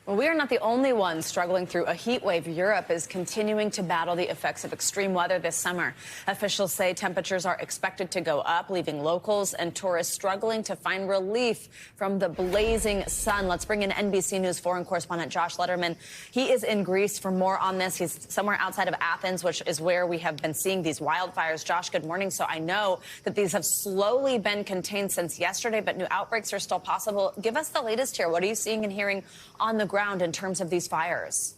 Well, we are not the only ones struggling through a heat wave. Europe is continuing to battle the effects of extreme weather this summer. Officials say temperatures are expected to go up, leaving locals and tourists struggling to find relief from the blazing sun. Let's bring in NBC News foreign correspondent Josh Lederman. He is in Greece for more on this. He's somewhere outside of Athens, which is where we have been seeing these wildfires. Josh, good morning. So I know that these have slowly been contained since yesterday, but new outbreaks are still possible. Give us the latest here. What are you seeing and hearing on the ground in terms of these fires?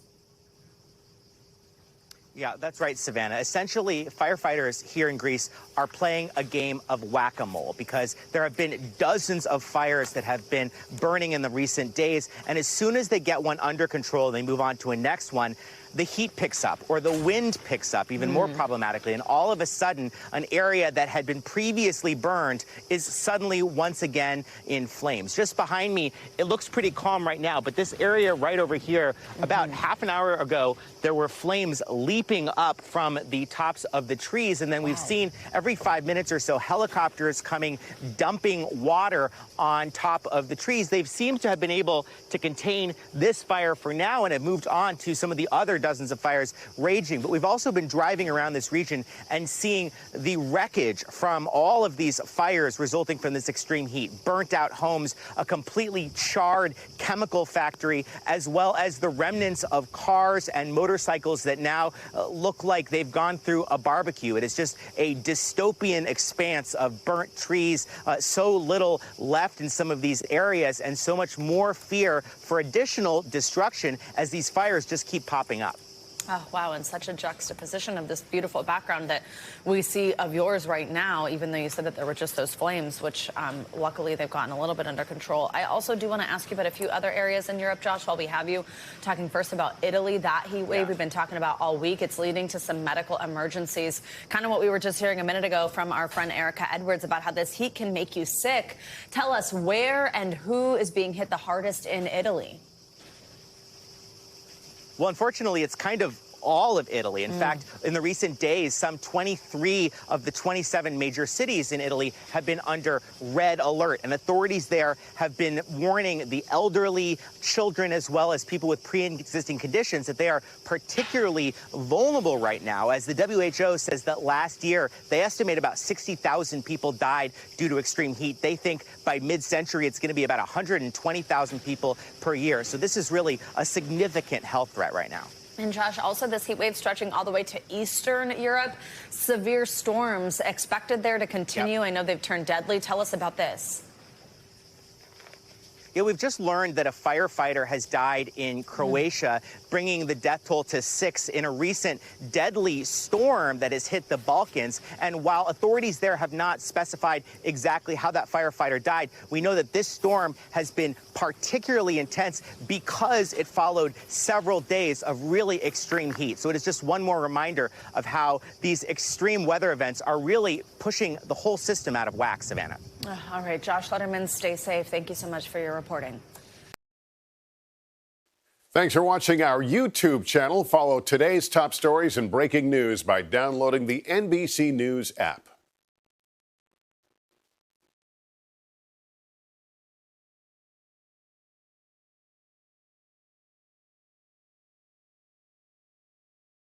Yeah, that's right, Savannah. Essentially, firefighters here in Greece are playing a game of whack-a-mole because there have been dozens of fires that have been burning in the recent days. And as soon as they get one under control, they move on to a next one. The heat picks up, or the wind picks up even more problematically. And all of a sudden, an area that had been previously burned is suddenly once again in flames. Just behind me, it looks pretty calm right now, but this area right over here, about half an hour ago, there were flames leaping up from the tops of the trees. And then we've seen every 5 minutes or so helicopters coming, dumping water on top of the trees. They've seemed to have been able to contain this fire for now and have moved on to some of the other dozens of fires raging. But we've also been driving around this region and seeing the wreckage from all of these fires resulting from this extreme heat. Burnt out homes, a completely charred chemical factory, as well as the remnants of cars and motorcycles that now look like they've gone through a barbecue. It is just a dystopian expanse of burnt trees, so little left in some of these areas, and so much more fear for additional destruction as these fires just keep popping up. Oh, wow, and such a juxtaposition of this beautiful background that we see of yours right now, even though you said that there were just those flames, which luckily they've gotten a little bit under control. I also do want to ask you about a few other areas in Europe, Josh, while we have you, talking first about Italy. That heat wave we've been talking about all week. It's leading to some medical emergencies, kind of what we were just hearing a minute ago from our friend Erica Edwards about how this heat can make you sick. Tell us where and who is being hit the hardest in Italy. Well, unfortunately, it's kind of all of Italy. In fact, in the recent days, some 23 of the 27 major cities in Italy have been under red alert. And authorities there have been warning the elderly, children, as well as people with pre-existing conditions that they are particularly vulnerable right now. As the WHO says that last year, they estimate about 60,000 people died due to extreme heat. They think by mid-century, it's going to be about 120,000 people per year. So this is really a significant health threat right now. And Josh, also this heat wave stretching all the way to Eastern Europe. Severe storms expected there to continue. I know they've turned deadly. Tell us about this. Yeah, we've just learned that a firefighter has died in Croatia, bringing the death toll to 6 in a recent deadly storm that has hit the Balkans. And while authorities there have not specified exactly how that firefighter died, we know that this storm has been particularly intense because it followed several days of really extreme heat. So it is just one more reminder of how these extreme weather events are really pushing the whole system out of whack, Savannah. All right, Josh Lederman, stay safe. Thank you so much for your reporting. Thanks for watching our YouTube channel. Follow today's top stories and breaking news by downloading the NBC News app.